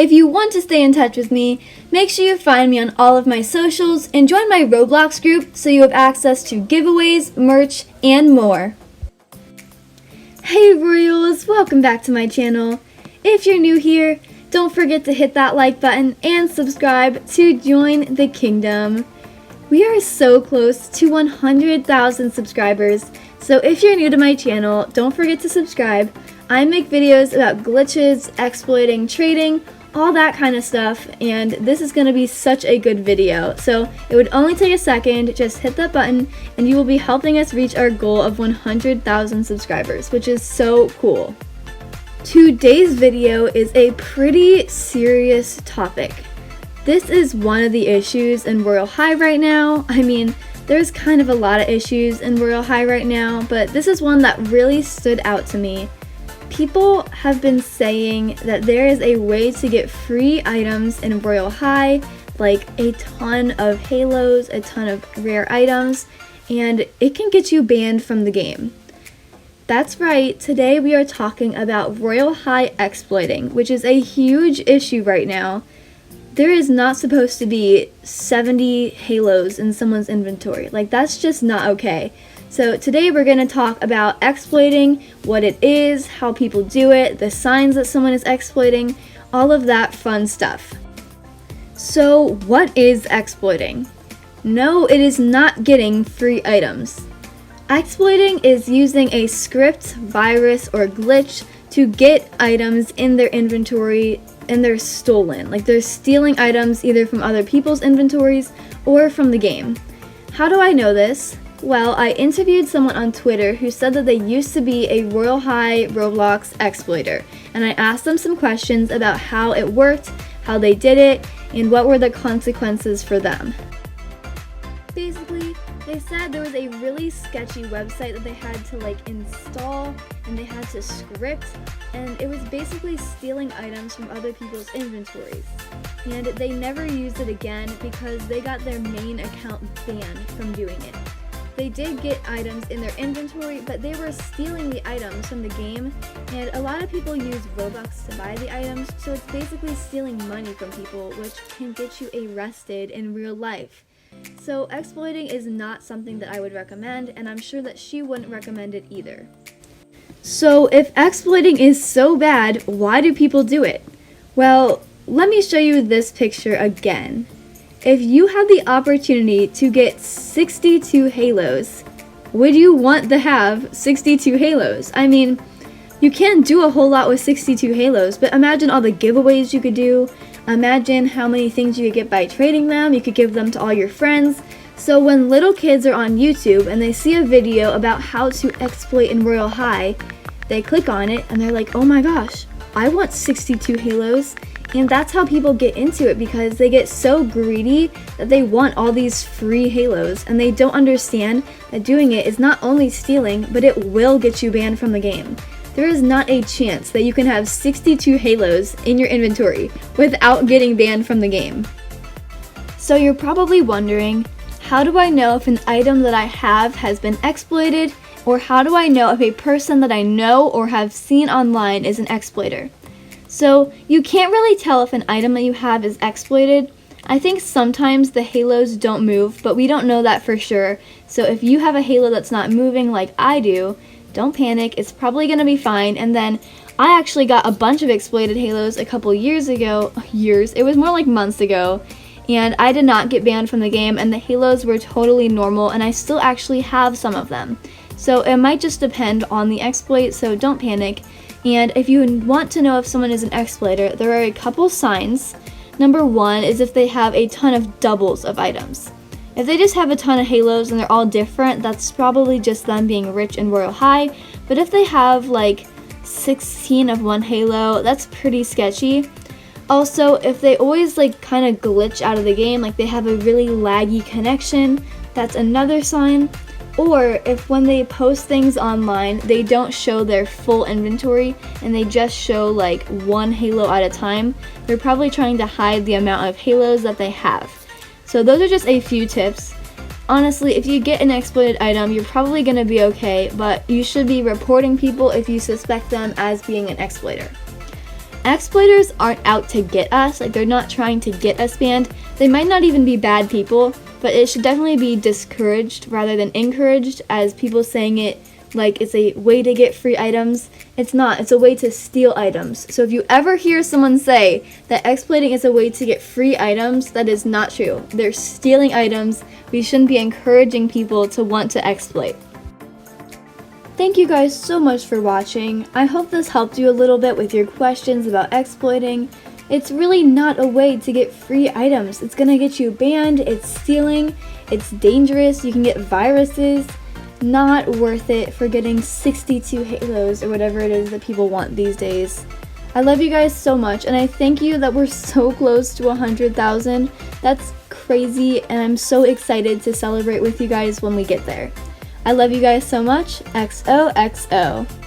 If you want to stay in touch with me, make sure you find me on all of my socials and join my Roblox group so you have access to giveaways, merch, and more. Hey Royals, welcome back to my channel. If you're new here, don't forget to hit that like button and subscribe to join the kingdom. We are so close to 100,000 subscribers, so if you're new to my channel, don't forget to subscribe. I make videos about glitches, exploiting, trading, all that kind of stuff, and this is going to be such a good video. So it would only take a second, just hit that button, and you will be helping us reach our goal of 100,000 subscribers, which is so cool. Today's video is a pretty serious topic. This is one of the issues in Royale High right now. I mean, there's kind of a lot of issues in Royale High right now, but this is one that really stood out to me. People have been saying that there is a way to get free items in Royale High, like a ton of halos, a ton of rare items, and it can get you banned from the game. That's right, today we are talking about Royale High exploiting, which is a huge issue right now. There is not supposed to be 70 halos in someone's inventory. Like, that's just not okay. So today we're going to talk about exploiting, what it is, how people do it, the signs that someone is exploiting, all of that fun stuff. So what is exploiting? No, it is not getting free items. Exploiting is using a script, virus, or glitch to get items in their inventory and they're stolen. Like, they're stealing items either from other people's inventories or from the game. How do I know this? Well, I interviewed someone on Twitter who said that they used to be a Royale High Roblox exploiter, and I asked them some questions about how it worked, how they did it, and what were the consequences for them. Basically, they said there was a really sketchy website that they had to install, and they had to script, and it was basically stealing items from other people's inventories. And they never used it again because they got their main account banned from doing it. They did get items in their inventory, but they were stealing the items from the game, and a lot of people use Robux to buy the items, so it's basically stealing money from people, which can get you arrested in real life. So exploiting is not something that I would recommend, and I'm sure that she wouldn't recommend it either. So if exploiting is so bad, why do people do it? Well, let me show you this picture again. If you had the opportunity to get 62 halos, would you want to have 62 halos? I mean, you can't do a whole lot with 62 halos, but imagine all the giveaways you could do. Imagine how many things you could get by trading them. You could give them to all your friends. So when little kids are on YouTube and they see a video about how to exploit in Royale High, they click on it and they're like, oh my gosh, I want 62 halos. And that's how people get into it, because they get so greedy that they want all these free halos, and they don't understand that doing it is not only stealing, but it will get you banned from the game. There is not a chance that you can have 62 halos in your inventory without getting banned from the game. So you're probably wondering, how do I know if an item that I have has been exploited, or how do I know if a person that I know or have seen online is an exploiter? So you can't really tell if an item that you have is exploited. I think sometimes the halos don't move, but we don't know that for sure. So if you have a halo that's not moving like I do, don't panic, it's probably going to be fine. And then I actually got a bunch of exploited halos a couple years ago, it was more like months ago, and I did not get banned from the game, and the halos were totally normal, and I still actually have some of them. So it might just depend on the exploit, so don't panic. And if you want to know if someone is an exploiter, there are a couple signs. Number one is if they have a ton of doubles of items. If they just have a ton of halos and they're all different, that's probably just them being rich in Royale High. But if they have like 16 of one halo, that's pretty sketchy. Also, if they always kind of glitch out of the game, like they have a really laggy connection, that's another sign. Or if when they post things online, they don't show their full inventory and they just show like one halo at a time, they're probably trying to hide the amount of halos that they have. So those are just a few tips. Honestly, if you get an exploited item, you're probably going to be okay, but you should be reporting people if you suspect them as being an exploiter. Exploiters aren't out to get us, like they're not trying to get us banned. They might not even be bad people, but it should definitely be discouraged rather than encouraged, as people saying it like it's a way to get free items. It's not, it's a way to steal items. So if you ever hear someone say that exploiting is a way to get free items, that is not true. They're stealing items. We shouldn't be encouraging people to want to exploit. Thank you guys so much for watching. I hope this helped you a little bit with your questions about exploiting. It's really not a way to get free items. It's gonna get you banned, it's stealing, it's dangerous, you can get viruses. Not worth it for getting 62 halos or whatever it is that people want these days. I love you guys so much, and I thank you that we're so close to 100,000. That's crazy, and I'm so excited to celebrate with you guys when we get there. I love you guys so much. XOXO.